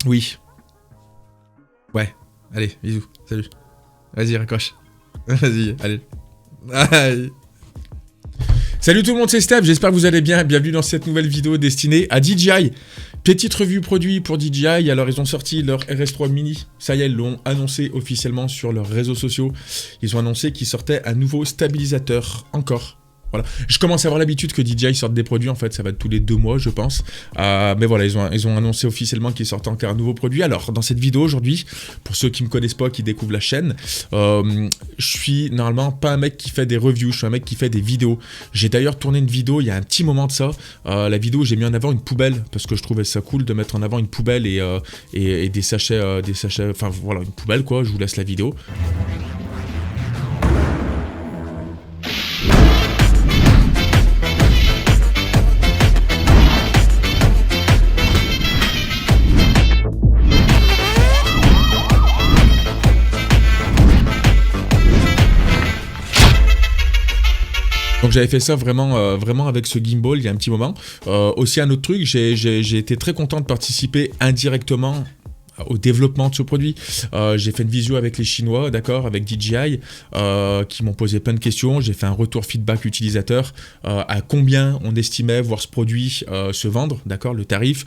Oui. Ouais. Allez, bisous. Salut. Vas-y, raccroche. Vas-y, allez. Aïe. Salut tout le monde, c'est Steph, j'espère que vous allez bien. Bienvenue dans cette nouvelle vidéo destinée à DJI. Petite revue produit pour DJI. Alors, ils ont sorti leur RS3 Mini. Ça y est, ils l'ont annoncé officiellement sur leurs réseaux sociaux. Ils ont annoncé qu'ils sortaient un nouveau stabilisateur encore. Voilà. Je commence à avoir l'habitude que DJI sorte des produits, en fait, ça va tous les 2 mois, je pense. Mais voilà, ils ont annoncé officiellement qu'ils sortent encore un nouveau produit. Alors, dans cette vidéo aujourd'hui, pour ceux qui me connaissent pas, qui découvrent la chaîne, je suis normalement pas un mec qui fait des reviews, je suis un mec qui fait des vidéos. J'ai d'ailleurs tourné une vidéo il y a un petit moment de ça. La vidéo, j'ai mis en avant une poubelle, parce que je trouvais ça cool de mettre en avant une poubelle et des sachets, enfin voilà, une poubelle quoi, je vous laisse la vidéo. Donc j'avais fait ça vraiment avec ce gimbal il y a un petit moment. Aussi un autre truc, j'ai été très content de participer indirectement au développement de ce produit. J'ai fait une visio avec les Chinois, d'accord, avec DJI, qui m'ont posé plein de questions. J'ai fait un retour feedback utilisateur, à combien on estimait voir ce produit se vendre, d'accord, le tarif,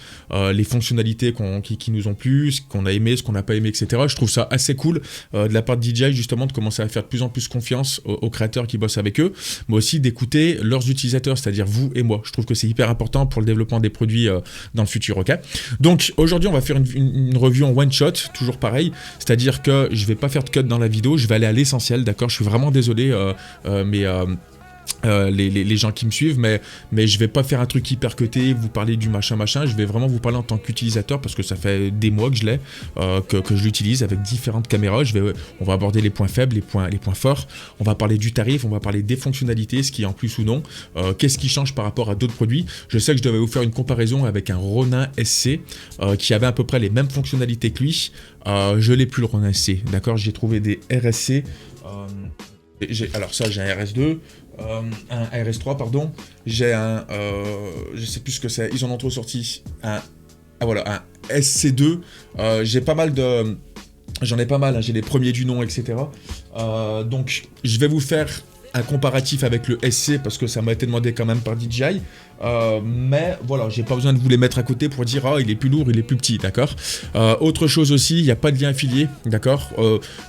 les fonctionnalités qui nous ont plu, ce qu'on a aimé, ce qu'on n'a pas aimé, etc. Je trouve ça assez cool de la part de DJI justement de commencer à faire de plus en plus confiance aux créateurs qui bossent avec eux, mais aussi d'écouter leurs utilisateurs, c'est-à-dire vous et moi. Je trouve que c'est hyper important pour le développement des produits dans le futur, ok. Donc aujourd'hui on va faire une review en one shot, toujours pareil, c'est-à-dire que je vais pas faire de cut dans la vidéo, je vais aller à l'essentiel, d'accord, je suis vraiment désolé, mais les gens qui me suivent, mais je vais pas faire un truc hyper cuté, vous parler du machin, je vais vraiment vous parler en tant qu'utilisateur, parce que ça fait des mois que je l'ai, que je l'utilise avec différentes caméras. On va aborder les points faibles, les points forts, on va parler du tarif, on va parler des fonctionnalités, ce qui est en plus ou non, qu'est-ce qui change par rapport à d'autres produits. Je sais que je devais vous faire une comparaison avec un Ronin SC, qui avait à peu près les mêmes fonctionnalités que lui. Je l'ai plus le Ronin SC, d'accord, j'ai trouvé des RSC, alors ça j'ai un RS2, un RS3 pardon, j'ai un, je sais plus ce que c'est, ils en ont trop sorti, un SC2, j'ai pas mal de, j'en ai pas mal, hein, j'ai les premiers du nom, etc. Donc je vais vous faire un comparatif avec le SC parce que ça m'a été demandé quand même par DJI, mais voilà, j'ai pas besoin de vous les mettre à côté pour dire ah il est plus lourd, il est plus petit, d'accord. Autre chose aussi, il n'y a pas de lien affilié, d'accord.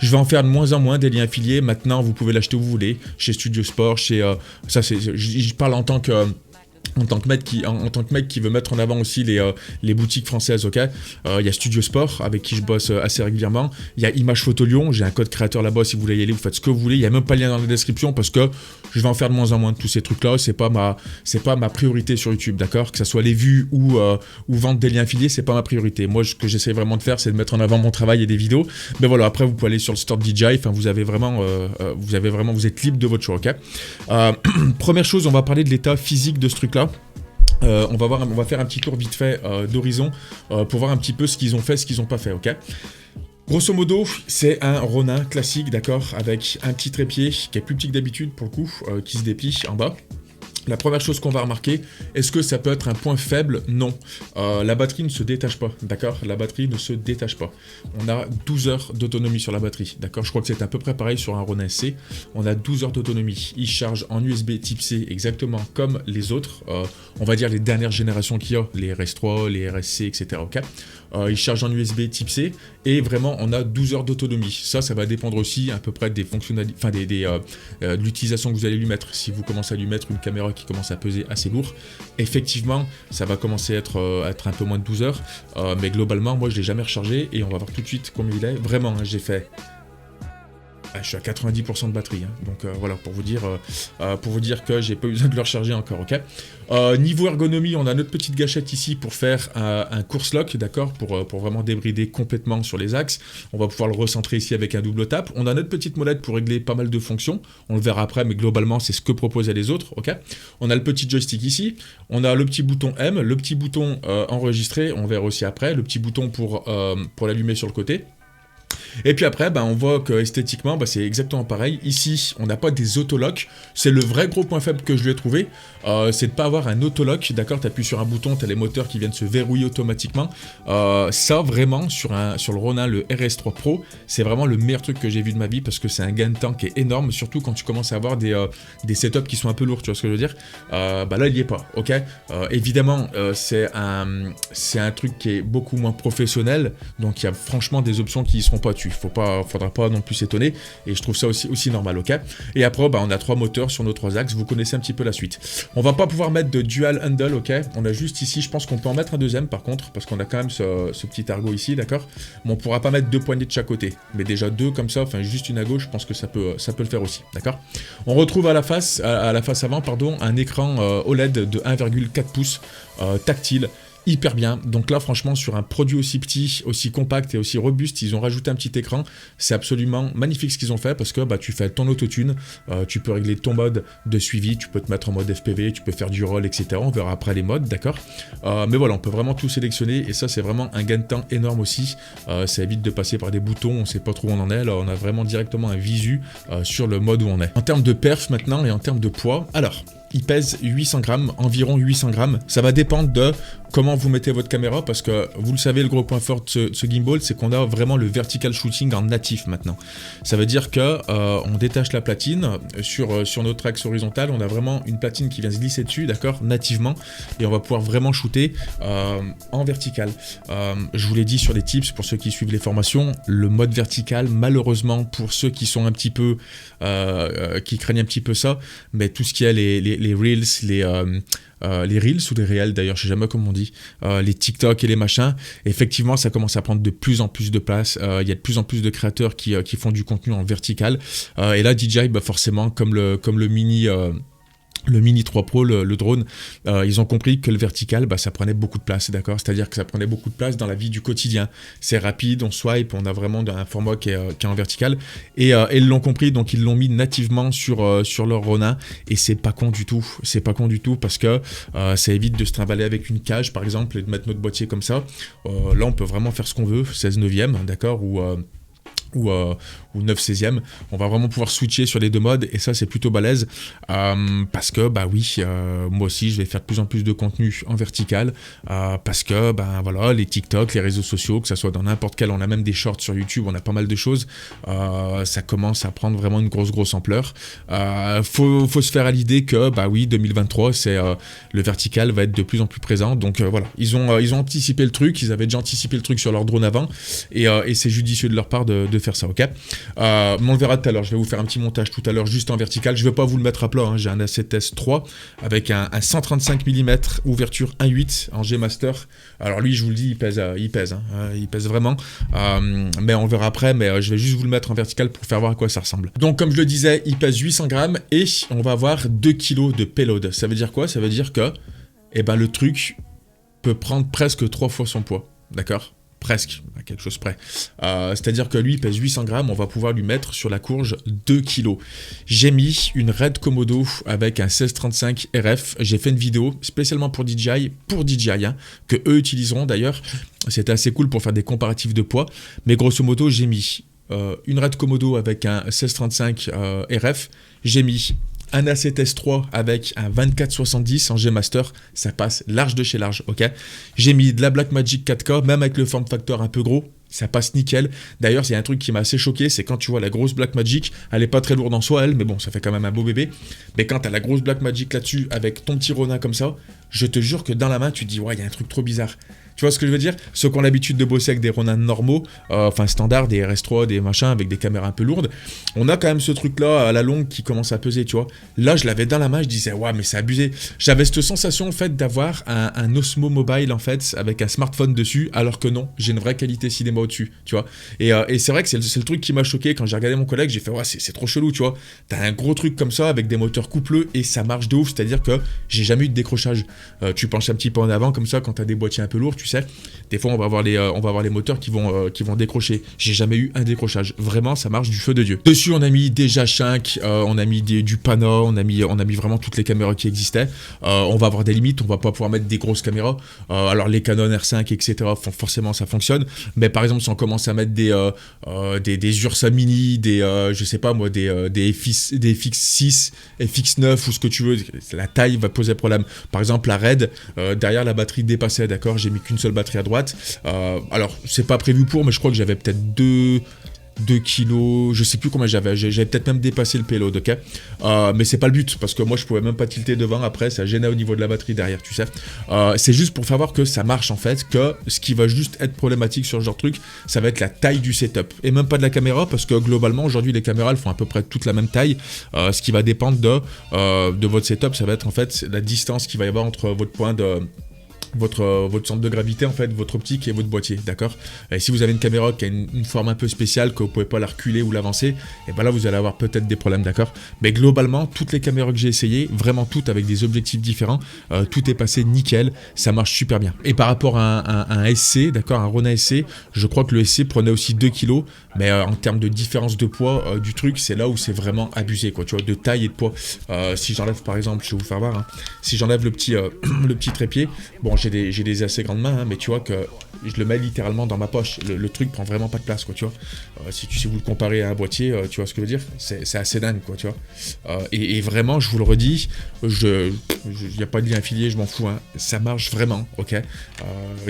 Je vais en faire de moins en moins des liens affiliés. Maintenant vous pouvez l'acheter où vous voulez, chez Studio Sport, chez ça c'est, je parle en tant que mec qui veut mettre en avant aussi les boutiques françaises, ok. Il y a Studio Sport avec qui je bosse assez régulièrement. Il y a Image Photo Lyon, j'ai un code créateur là-bas si vous voulez y aller, vous faites ce que vous voulez. Il y a même pas le lien dans la description parce que je vais en faire de moins en moins de tous ces trucs-là. C'est pas ma priorité sur YouTube, d'accord. Que ça soit les vues ou vendre des liens affiliés, c'est pas ma priorité. Moi, ce que j'essaie vraiment de faire, c'est de mettre en avant mon travail et des vidéos. Mais voilà, après vous pouvez aller sur le store de DJI. Enfin, vous êtes libre de votre choix, ok. Première chose, on va parler de l'état physique de ce truc-là. On va faire un petit tour vite fait d'horizon pour voir un petit peu ce qu'ils ont fait, ce qu'ils n'ont pas fait, ok. Grosso modo, c'est un Ronin classique, d'accord, avec un petit trépied qui est plus petit que d'habitude pour le coup, qui se déplie en bas. La première chose qu'on va remarquer, est-ce que ça peut être un point faible? Non. La batterie ne se détache pas, d'accord. La batterie ne se détache pas. On a 12 heures d'autonomie sur la batterie, d'accord. Je crois que c'est à peu près pareil sur un Ronin SC. On a 12 heures d'autonomie. Il charge en USB type C exactement comme les autres. On va dire les dernières générations qu'il y a, les RS3, les RSC, etc. ok. Il charge en USB type C et vraiment on a 12 heures d'autonomie. Ça va dépendre aussi à peu près des fonctionnalités, enfin de l'utilisation que vous allez lui mettre. Si vous commencez à lui mettre une caméra qui commence à peser assez lourd, effectivement ça va commencer à être un peu moins de 12 heures, mais globalement moi je l'ai jamais rechargé et on va voir tout de suite combien il est. Vraiment, hein, j'ai fait je suis à 90% de batterie, hein. Donc voilà, pour vous dire que j'ai pas besoin de le recharger encore, ok. Niveau ergonomie, on a notre petite gâchette ici pour faire un course lock, d'accord, pour vraiment débrider complètement sur les axes. On va pouvoir le recentrer ici avec un double tap. On a notre petite molette pour régler pas mal de fonctions, on le verra après, mais globalement c'est ce que proposaient les autres, ok. On a le petit joystick ici, on a le petit bouton M, le petit bouton enregistrer, on verra aussi après, le petit bouton pour l'allumer sur le côté. Et puis après, on voit que esthétiquement, c'est exactement pareil. Ici, on n'a pas des autolocks. C'est le vrai gros point faible que je lui ai trouvé. C'est de ne pas avoir un autolock. D'accord, tu appuies sur un bouton, tu as les moteurs qui viennent se verrouiller automatiquement. Ça, vraiment, sur le Ronin, le RS3 Pro, c'est vraiment le meilleur truc que j'ai vu de ma vie parce que c'est un gain de temps qui est énorme, surtout quand tu commences à avoir des setups qui sont un peu lourds, tu vois ce que je veux dire. Là, il n'y est pas, ok. Évidemment, c'est un truc qui est beaucoup moins professionnel, donc il y a franchement des options qui ne seront pas dessus. Faudra pas non plus s'étonner, et je trouve ça aussi normal, ok. Et après, on a 3 moteurs sur nos 3 axes, vous connaissez un petit peu la suite. On va pas pouvoir mettre de dual handle, ok. On a juste ici, je pense qu'on peut en mettre un deuxième par contre, parce qu'on a quand même ce petit ergot ici, d'accord. Mais on pourra pas mettre 2 poignées de chaque côté, mais déjà 2 comme ça, enfin juste une à gauche, je pense que ça peut le faire aussi, d'accord. On retrouve à la face avant, pardon, un écran OLED de 1,4 pouces tactile. Hyper bien, donc là franchement sur un produit aussi petit, aussi compact et aussi robuste, ils ont rajouté un petit écran, c'est absolument magnifique ce qu'ils ont fait parce que tu fais ton autotune, tu peux régler ton mode de suivi, tu peux te mettre en mode FPV, tu peux faire du roll, etc. On verra après les modes, d'accord, mais voilà, on peut vraiment tout sélectionner et ça c'est vraiment un gain de temps énorme aussi, ça évite de passer par des boutons, on sait pas trop où on en est, là on a vraiment directement un visu sur le mode où on est. En termes de perf maintenant et en termes de poids, alors il pèse 800 grammes, environ 800 grammes. Ça va dépendre de comment vous mettez votre caméra, parce que vous le savez, le gros point fort de ce gimbal, c'est qu'on a vraiment le vertical shooting en natif maintenant. Ça veut dire que on détache la platine sur notre axe horizontal, on a vraiment une platine qui vient se glisser dessus, d'accord, nativement, et on va pouvoir vraiment shooter en vertical. Je vous l'ai dit sur les tips, pour ceux qui suivent les formations, le mode vertical, malheureusement, pour ceux qui sont un petit peu, qui craignent un petit peu ça, mais tout ce qui est les Reels, les Reels ou les réels d'ailleurs, je sais jamais comment on dit, les TikTok et les machins, effectivement ça commence à prendre de plus en plus de place, il y a de plus en plus de créateurs qui font du contenu en vertical, et là DJI, forcément, comme le Mini 3 Pro, le drone, ils ont compris que le vertical, ça prenait beaucoup de place, d'accord. C'est-à-dire que ça prenait beaucoup de place dans la vie du quotidien. C'est rapide, on swipe, on a vraiment un format qui est en vertical. Et ils l'ont compris, donc ils l'ont mis nativement sur leur Ronin. Et c'est pas con du tout. C'est pas con du tout parce que ça évite de se trimballer avec une cage, par exemple, et de mettre notre boîtier comme ça. Là, on peut vraiment faire ce qu'on veut, 16/9, d'accord, ou 9/16e, on va vraiment pouvoir switcher sur les 2 modes et ça c'est plutôt balèze parce que moi aussi je vais faire de plus en plus de contenu en vertical parce que voilà, les TikTok, les réseaux sociaux, que ça soit dans n'importe quel, on a même des shorts sur YouTube, on a pas mal de choses, ça commence à prendre vraiment une grosse ampleur. Faut se faire à l'idée que 2023 c'est le vertical va être de plus en plus présent, donc voilà, ils ont anticipé le truc, ils avaient déjà anticipé le truc sur leur drone avant et c'est judicieux de leur part de faire ça, ok. On le verra tout à l'heure, je vais vous faire un petit montage tout à l'heure juste en vertical, je vais pas vous le mettre à plat, j'ai un A7S III avec un 135 mm ouverture 1.8 en G-Master, alors lui je vous le dis il pèse vraiment, mais on le verra après, mais je vais juste vous le mettre en vertical pour faire voir à quoi ça ressemble. Donc comme je le disais, il pèse 800 grammes et on va avoir 2 kg de payload. Ça veut dire quoi? Ça veut dire que le truc peut prendre presque 3 fois son poids, d'accord? Presque, à quelque chose près. C'est-à-dire que lui, il pèse 800 grammes, on va pouvoir lui mettre sur la courge 2 kg. J'ai mis une Red Komodo avec un 1635 RF. J'ai fait une vidéo spécialement pour DJI, que eux utiliseront d'ailleurs. C'était assez cool pour faire des comparatifs de poids. Mais grosso modo, j'ai mis une Red Komodo avec un 1635 RF. J'ai mis un A7S III avec un 2470 en G-Master, ça passe large de chez large, ok. J'ai mis de la Blackmagic 4K, même avec le form factor un peu gros, ça passe nickel. D'ailleurs, il y a un truc qui m'a assez choqué, c'est quand tu vois la grosse Blackmagic, elle est pas très lourde en soi, elle, mais bon, ça fait quand même un beau bébé. Mais quand t'as la grosse Blackmagic là-dessus, avec ton petit Ronin comme ça, je te jure que dans la main, tu te dis, ouais, il y a un truc trop bizarre. Tu vois ce que je veux dire? Ceux qui ont l'habitude de bosser avec des Ronin normaux, standard, des RS3, des machins, avec des caméras un peu lourdes, on a quand même ce truc-là à la longue qui commence à peser, tu vois. Là, je l'avais dans la main, je disais, ouais, mais c'est abusé. J'avais cette sensation, en fait, d'avoir un Osmo Mobile, en fait, avec un smartphone dessus, alors que non, j'ai une vraie qualité cinéma au-dessus, tu vois. Et c'est vrai que c'est le truc qui m'a choqué quand j'ai regardé mon collègue, j'ai fait, ouais, c'est trop chelou, tu vois. T'as un gros truc comme ça, avec des moteurs coupleux, et ça marche de ouf, c'est-à-dire que j'ai jamais eu de décrochage. Tu penches un petit peu en avant, comme ça, quand t'as des boîtiers un peu lourds, tu sais. Des fois, on va avoir les moteurs qui vont décrocher. J'ai jamais eu un décrochage. Vraiment, ça marche du feu de Dieu. Dessus, on a mis des J5, on a mis du Pano, on a mis vraiment toutes les caméras qui existaient. On va avoir des limites, on va pas pouvoir mettre des grosses caméras. Alors les Canon R5, etc. Forcément, ça fonctionne. Mais par exemple, si on commence à mettre des Ursa Mini, je sais pas moi, des FX6, FX9 ou ce que tu veux, la taille va poser problème. Par exemple, la Red, derrière la batterie dépassait, d'accord. J'ai mis qu'une seule batterie à droite. Alors, c'est pas prévu pour, mais je crois que j'avais peut-être 2 kilos, je sais plus combien j'avais peut-être même dépassé le payload, ok. Mais c'est pas le but, parce que moi je pouvais même pas tilter devant, après ça gênait au niveau de la batterie derrière, tu sais. C'est juste pour faire voir que ça marche en fait, que ce qui va juste être problématique sur ce genre de truc, ça va être la taille du setup, et même pas de la caméra, parce que globalement aujourd'hui les caméras elles font à peu près toute la même taille. Ce qui va dépendre de votre setup, ça va être en fait la distance qu'il va y avoir entre votre point de... Votre centre de gravité en fait, votre optique et votre boîtier, d'accord. Et si vous avez une caméra qui a une forme un peu spéciale, que vous pouvez pas la reculer ou l'avancer, et ben là vous allez avoir peut-être des problèmes, d'accord. Mais globalement, toutes les caméras que j'ai essayées, vraiment toutes avec des objectifs différents, tout est passé nickel, ça marche super bien. Et par rapport à un SC, d'accord, un Ronin SC, je crois que le SC prenait aussi 2 kg, mais en termes de différence de poids du truc, c'est là où c'est vraiment abusé, quoi, tu vois, de taille et de poids. Si j'enlève par exemple, je vais vous faire voir, hein, si j'enlève le petit trépied, bon, j'ai des assez grandes mains, hein, mais tu vois que je le mets littéralement dans ma poche. Le truc prend vraiment pas de place, quoi, tu vois. Si vous le comparez à un boîtier, tu vois ce que je veux dire, c'est assez dingue, quoi, tu vois. Et vraiment, je vous le redis, il n'y a pas de lien affilié, je m'en fous, hein, ça marche vraiment, ok.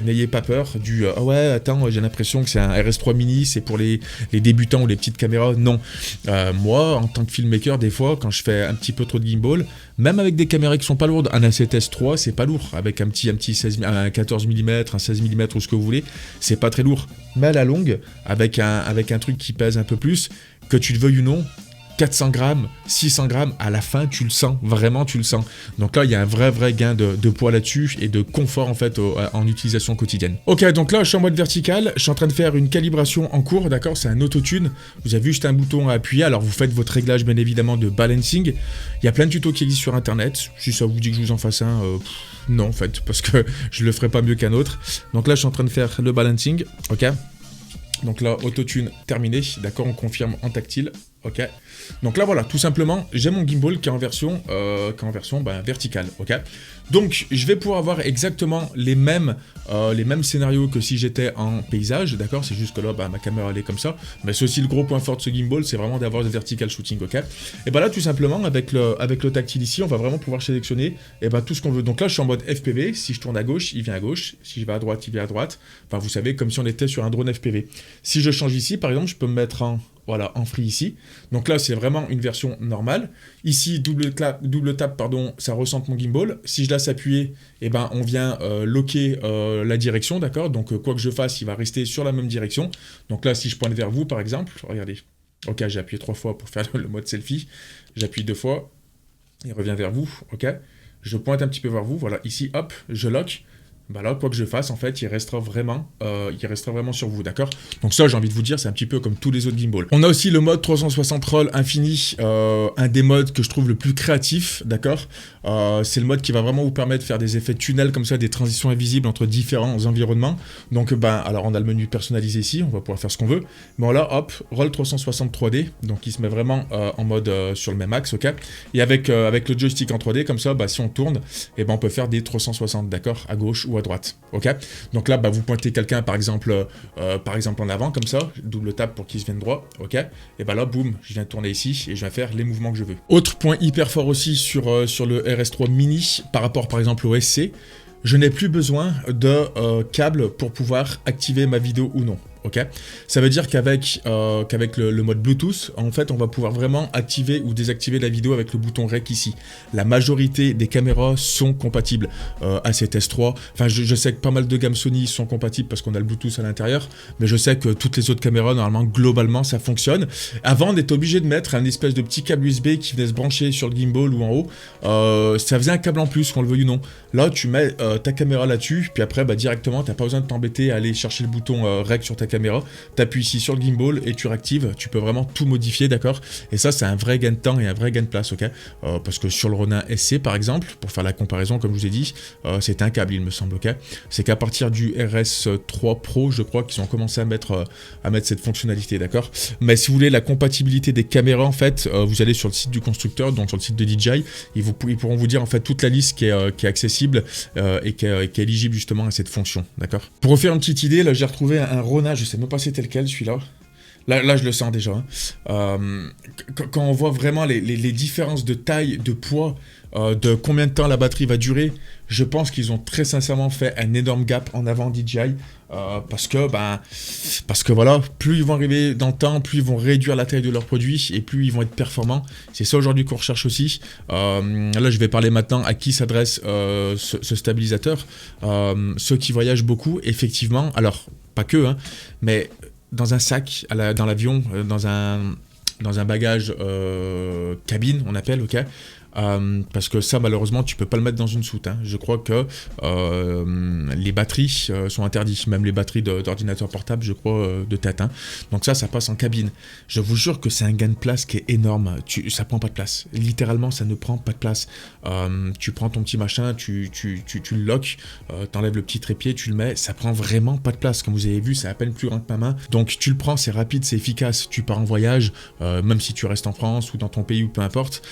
N'ayez pas peur du ah ouais, attends, j'ai l'impression que c'est un RS3 mini, c'est pour les débutants ou les petites caméras. Non. Moi, en tant que filmmaker, des fois, quand je fais un petit peu trop de gimbal, même avec des caméras qui sont pas lourdes, un A7S3, c'est pas lourd, avec un 14 mm, un 16 mm ou ce que vous voulez, c'est pas très lourd. Mais à la longue, avec un truc qui pèse un peu plus, que tu le veuilles ou non, 400 grammes, 600 grammes, à la fin, tu le sens, vraiment tu le sens. Donc là, il y a un vrai gain de poids là-dessus et de confort en fait en utilisation quotidienne. Ok, donc là, je suis en mode vertical, je suis en train de faire une calibration en cours, d'accord, c'est un autotune. Vous avez juste un bouton à appuyer, alors vous faites votre réglage bien évidemment de balancing. Il y a plein de tutos qui existent sur internet, si ça vous dit que je vous en fasse un, non en fait, parce que je le ferai pas mieux qu'un autre. Donc là, je suis en train de faire le balancing, ok. Donc là, autotune terminé, d'accord, on confirme en tactile, ok. Donc là, voilà, tout simplement, j'ai mon gimbal qui est en version verticale, ok. Donc, je vais pouvoir avoir exactement les mêmes scénarios que si j'étais en paysage, d'accord. C'est juste que là, ma caméra, elle est comme ça. Mais c'est aussi le gros point fort de ce gimbal, c'est vraiment d'avoir le vertical shooting, ok. Et là, tout simplement, avec le tactile ici, on va vraiment pouvoir sélectionner tout ce qu'on veut. Donc là, je suis en mode FPV. Si je tourne à gauche, il vient à gauche. Si je vais à droite, il vient à droite. Enfin, vous savez, comme si on était sur un drone FPV. Si je change ici, par exemple, je peux me mettre en free ici. Donc là, c'est vraiment une version normale. Ici, double tap, pardon, ça ressente mon gimbal. Si je laisse appuyer, on vient locker la direction, d'accord. Donc, quoi que je fasse, il va rester sur la même direction. Donc là, si je pointe vers vous, par exemple, regardez. Ok, j'ai appuyé 3 fois pour faire le mode selfie. J'appuie 2 fois. Il revient vers vous, ok. Je pointe un petit peu vers vous. Voilà, ici, hop, je lock. Là, quoi que je fasse, en fait, il restera vraiment sur vous, d'accord. Donc ça, j'ai envie de vous dire, c'est un petit peu comme tous les autres gimbals. On a aussi le mode 360 roll infini, un des modes que je trouve le plus créatif, d'accord. C'est le mode qui va vraiment vous permettre de faire des effets tunnels comme ça, des transitions invisibles entre différents environnements. Donc, alors on a le menu personnalisé ici, on va pouvoir faire ce qu'on veut. Bon là, hop, roll 360 3D, donc il se met vraiment en mode sur le même axe, ok. Et avec le joystick en 3D, comme ça, si on tourne, on peut faire des 360, d'accord, à gauche ou à droite, ok. Donc là, vous pointez quelqu'un par exemple en avant comme ça, double tap pour qu'il se vienne droit, ok. Et là, boum, je viens tourner ici et je viens faire les mouvements que je veux. Autre point hyper fort aussi sur le RS3 Mini par rapport par exemple au SC, je n'ai plus besoin de câble pour pouvoir activer ma vidéo ou non. Ok, ça veut dire qu'avec le mode Bluetooth, en fait, on va pouvoir vraiment activer ou désactiver la vidéo avec le bouton REC ici. La majorité des caméras sont compatibles. A7S3, enfin, je sais que pas mal de gammes Sony sont compatibles parce qu'on a le Bluetooth à l'intérieur, mais je sais que toutes les autres caméras, normalement, globalement, ça fonctionne. Avant, on était obligé de mettre un espèce de petit câble USB qui venait se brancher sur le gimbal ou en haut. Ça faisait un câble en plus, qu'on le veuille ou non. Là, tu mets ta caméra là-dessus, puis après, directement, t'as pas besoin de t'embêter à aller chercher le bouton REC sur ta caméra, tu appuies ici sur le gimbal et tu réactives, tu peux vraiment tout modifier, d'accord? Et ça, c'est un vrai gain de temps et un vrai gain de place, ok? Parce que sur le Ronin SC, par exemple, pour faire la comparaison, comme je vous ai dit, c'est un câble, il me semble, ok? C'est qu'à partir du RS3 Pro, je crois qu'ils ont commencé à mettre cette fonctionnalité, d'accord? Mais si vous voulez la compatibilité des caméras, en fait, vous allez sur le site du constructeur, donc sur le site de DJI, ils pourront vous dire en fait toute la liste qui est accessible et qui est éligible justement à cette fonction, d'accord? Pour refaire une petite idée, là j'ai retrouvé un Ronin, je sais même pas c'était lequel celui-là. Là, je le sens déjà. Quand on voit vraiment les différences de taille, de poids, de combien de temps la batterie va durer, je pense qu'ils ont très sincèrement fait un énorme gap en avant DJI. Parce que voilà, plus ils vont arriver dans le temps, plus ils vont réduire la taille de leurs produits et plus ils vont être performants. C'est ça aujourd'hui qu'on recherche aussi. Là, je vais parler maintenant à qui s'adresse ce stabilisateur. Ceux qui voyagent beaucoup, effectivement. Alors, pas que, hein, mais dans un sac, dans l'avion, dans un bagage cabine, on appelle, ok. Parce que ça, malheureusement, tu peux pas le mettre dans une soute, hein. Je crois que les batteries sont interdites, même les batteries d'ordinateur portable, je crois, de tête, hein. Donc ça passe en cabine. Je vous jure que c'est un gain de place qui est énorme. Ça prend pas de place. Littéralement, ça ne prend pas de place. Tu prends ton petit machin, tu le locks, t'enlèves le petit trépied, tu le mets. Ça prend vraiment pas de place. Comme vous avez vu, c'est à peine plus grand que ma main. Donc tu le prends, c'est rapide, c'est efficace. Tu pars en voyage, même si tu restes en France ou dans ton pays ou peu importe,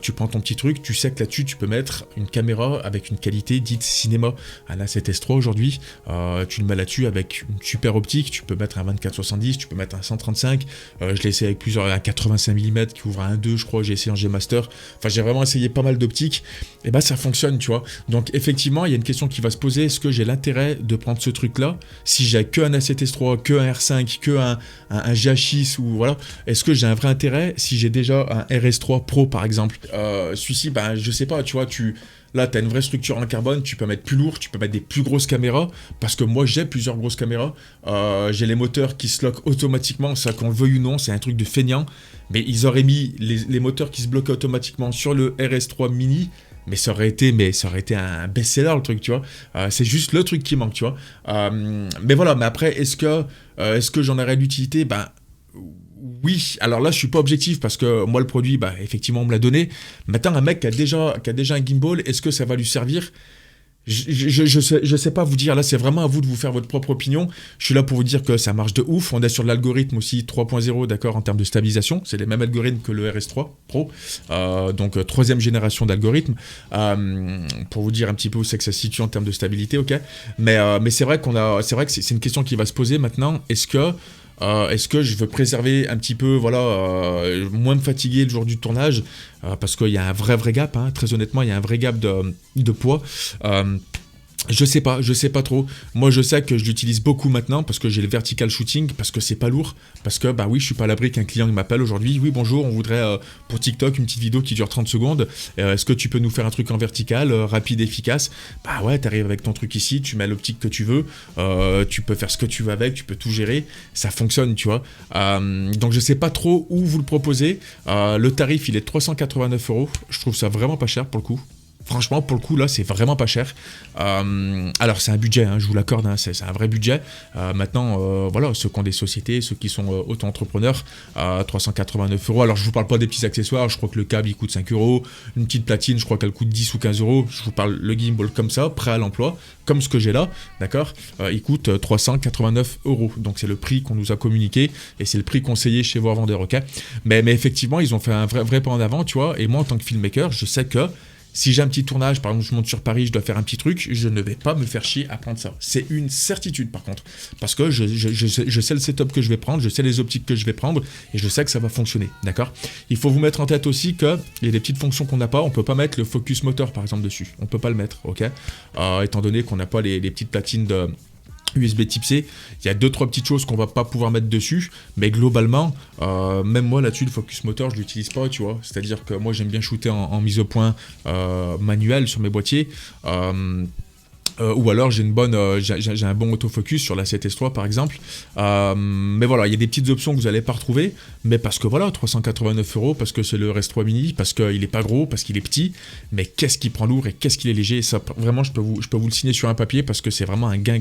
tu prends ton petit truc, tu sais que là-dessus tu peux mettre une caméra avec une qualité dite cinéma. Un A7S3 aujourd'hui, tu le mets là-dessus avec une super optique, tu peux mettre un 24-70, tu peux mettre un 135, je l'ai essayé avec plusieurs, un 85 mm qui ouvre à 1.2 je crois, j'ai essayé en G-Master, enfin j'ai vraiment essayé pas mal d'optiques, et bah ça fonctionne, tu vois. Donc effectivement il y a une question qui va se poser, est-ce que j'ai l'intérêt de prendre ce truc là, si j'ai que un A7S3, que un R5, que un GH6 ou voilà, est-ce que j'ai un vrai intérêt si j'ai déjà un RS3 Pro par exemple. Celui-ci, ben, je sais pas, tu vois, là, tu as une vraie structure en carbone, tu peux mettre plus lourd, tu peux mettre des plus grosses caméras, parce que moi, j'ai plusieurs grosses caméras. J'ai les moteurs qui se lockent automatiquement, ça qu'on le veuille ou non, c'est un truc de feignant. Mais ils auraient mis les moteurs qui se bloquent automatiquement sur le RS3 Mini, mais ça aurait été un best-seller, le truc, tu vois. C'est juste le truc qui manque, tu vois. Mais voilà, mais après, est-ce que j'en aurais l'utilité? Ben, oui, alors là je suis pas objectif parce que moi le produit, bah effectivement on me l'a donné. Maintenant un mec qui a déjà un gimbal, est-ce que ça va lui servir? Je sais pas vous dire, là c'est vraiment à vous de vous faire votre propre opinion. Je suis là pour vous dire que ça marche de ouf. On est sur l'algorithme aussi 3.0, d'accord, en termes de stabilisation. C'est les mêmes algorithmes que le RS3 Pro, donc troisième génération d'algorithmes. Pour vous dire un petit peu où c'est que ça se situe en termes de stabilité, ok. Mais c'est vrai que c'est une question qui va se poser maintenant. Est-ce que je veux préserver un petit peu, voilà, moins me fatiguer le jour du tournage, parce qu'il y a un vrai gap, hein, très honnêtement, il y a un vrai gap de poids. Je sais pas trop. Moi, je sais que je l'utilise beaucoup maintenant parce que j'ai le vertical shooting, parce que c'est pas lourd, parce que bah oui, je suis pas à l'abri qu'un client m'appelle aujourd'hui. Oui, bonjour, on voudrait pour TikTok une petite vidéo qui dure 30 secondes. Est-ce que tu peux nous faire un truc en vertical, rapide, efficace? Bah ouais, t'arrives avec ton truc ici, tu mets l'optique que tu veux, tu peux faire ce que tu veux avec, tu peux tout gérer, ça fonctionne, tu vois. Donc je sais pas trop où vous le proposez. Le tarif, il est 389 €. Je trouve ça vraiment pas cher pour le coup. Franchement, pour le coup, là, c'est vraiment pas cher. Alors, c'est un budget, hein, je vous l'accorde, hein, c'est un vrai budget. Maintenant, voilà, ceux qui ont des sociétés, ceux qui sont auto-entrepreneurs, 389 €. Alors, je vous parle pas des petits accessoires, je crois que le câble, il coûte 5 €. Une petite platine, je crois qu'elle coûte 10 ou 15 €. Je vous parle le gimbal comme ça, prêt à l'emploi, comme ce que j'ai là, d'accord. Il coûte 389 €. Donc, c'est le prix qu'on nous a communiqué et c'est le prix conseillé chez vos vendeurs, ok. Mais effectivement, ils ont fait un vrai pas en avant, tu vois. Et moi, en tant que filmmaker, je sais que si j'ai un petit tournage, par exemple je monte sur Paris, je dois faire un petit truc, je ne vais pas me faire chier à prendre ça. C'est une certitude par contre. Parce que je sais le setup que je vais prendre, je sais les optiques que je vais prendre, et je sais que ça va fonctionner, d'accord. Il faut vous mettre en tête aussi qu'il y a des petites fonctions qu'on n'a pas, on peut pas mettre le focus moteur par exemple dessus. On peut pas le mettre, ok. Étant donné qu'on n'a pas les petites platines de USB type C, il y a 2-3 petites choses qu'on va pas pouvoir mettre dessus, mais globalement, même moi là-dessus, le focus moteur, je l'utilise pas, tu vois. C'est-à-dire que moi j'aime bien shooter en mise au point manuel sur mes boîtiers. Ou alors j'ai un bon autofocus sur la 7S3 par exemple. Mais voilà, il y a des petites options que vous n'allez pas retrouver, mais parce que voilà, 389 €, parce que c'est le RS3 Mini, parce qu'il n'est pas gros, parce qu'il est petit, mais qu'est-ce qu'il prend lourd et qu'est-ce qu'il est léger. Et ça, vraiment, je peux vous le signer sur un papier parce que c'est vraiment un gain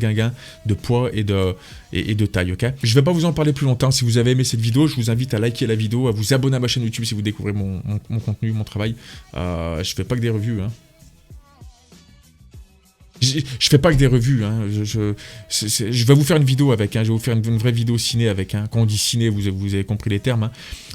de poids et de taille, ok. Je vais pas vous en parler plus longtemps. Si vous avez aimé cette vidéo, je vous invite à liker la vidéo, à vous abonner à ma chaîne YouTube si vous découvrez mon contenu, mon travail. Je fais pas que des revues, hein. Je fais pas que des revues, hein. Je vais vous faire une vidéo avec, hein. Je vais vous faire une vraie vidéo ciné avec, hein. Quand on dit ciné, vous avez compris les termes, hein.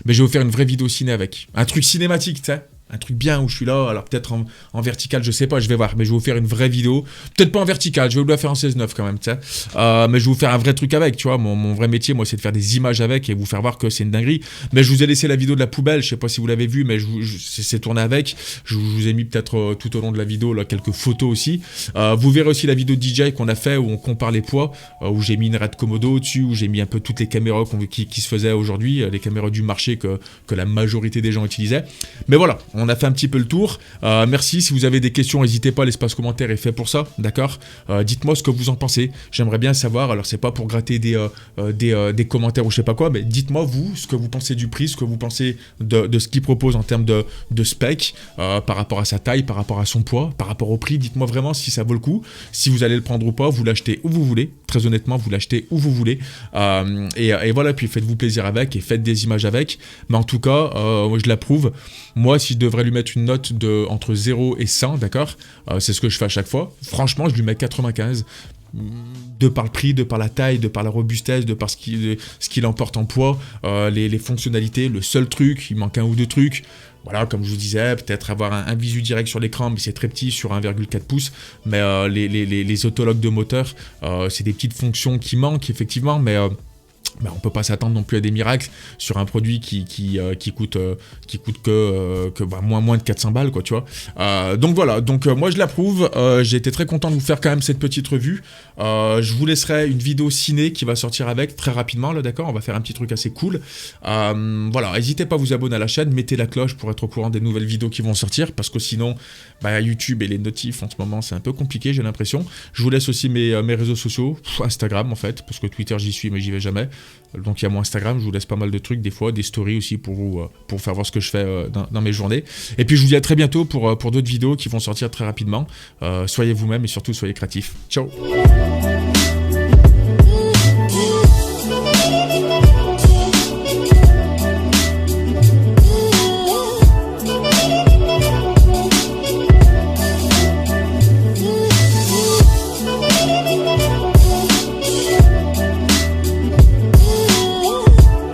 Mais je vais vous faire une vraie vidéo ciné avec. Un truc cinématique, tu sais. Un truc bien où je suis là, alors peut-être en vertical, je sais pas, je vais voir, mais je vais vous faire une vraie vidéo, peut-être pas en vertical, je vais vous la faire en 16:9 quand même, tu sais, mais je vais vous faire un vrai truc avec, tu vois, mon vrai métier, moi, c'est de faire des images avec et vous faire voir que c'est une dinguerie, mais je vous ai laissé la vidéo de la poubelle, je sais pas si vous l'avez vu, mais c'est tourné avec, je vous ai mis peut-être tout au long de la vidéo, là, quelques photos aussi, vous verrez aussi la vidéo de DJI qu'on a fait, où on compare les poids, où j'ai mis une Red Komodo dessus, où j'ai mis un peu toutes les caméras qui se faisaient aujourd'hui, les caméras du marché que la majorité des gens utilisaient, mais voilà, on a fait un petit peu le tour. Merci. Si vous avez des questions, n'hésitez pas. L'espace commentaire est fait pour ça. D'accord. Dites-moi ce que vous en pensez. J'aimerais bien savoir. Alors, c'est pas pour gratter des commentaires ou je sais pas quoi, mais dites-moi, vous, ce que vous pensez du prix, ce que vous pensez de ce qu'il propose en termes de spec, par rapport à sa taille, par rapport à son poids, par rapport au prix. Dites-moi vraiment si ça vaut le coup. Si vous allez le prendre ou pas. Vous l'achetez où vous voulez. Très honnêtement, vous l'achetez où vous voulez. Et voilà. Puis faites-vous plaisir avec et faites des images avec. Mais en tout cas, je l'approuve. Moi, si je devrais lui mettre une note entre 0 et 100, d'accord, c'est ce que je fais à chaque fois. Franchement, je lui mets 95. De par le prix, de par la taille, de par la robustesse, de par ce qu'il emporte en poids, les fonctionnalités, le seul truc, il manque un ou deux trucs. Voilà, comme je vous disais, peut-être avoir un visu direct sur l'écran, mais c'est très petit, sur 1,4 pouces. Mais les autologues de moteur, c'est des petites fonctions qui manquent, effectivement, mais... on peut pas s'attendre non plus à des miracles sur un produit qui coûte que moins de 400 balles, quoi, tu vois. Donc voilà, moi je l'approuve. J'ai été très content de vous faire quand même cette petite revue. Je vous laisserai une vidéo ciné qui va sortir avec très rapidement, là, d'accord. On va faire un petit truc assez cool. Voilà, n'hésitez pas à vous abonner à la chaîne, mettez la cloche pour être au courant des nouvelles vidéos qui vont sortir, parce que sinon, YouTube et les notifs en ce moment c'est un peu compliqué, j'ai l'impression. Je vous laisse aussi mes réseaux sociaux, Instagram en fait, parce que Twitter j'y suis mais j'y vais jamais. Donc il y a mon Instagram, je vous laisse pas mal de trucs des fois, des stories aussi pour faire voir ce que je fais dans mes journées. Et puis je vous dis à très bientôt pour d'autres vidéos qui vont sortir très rapidement. Soyez vous-même et surtout soyez créatifs. Ciao.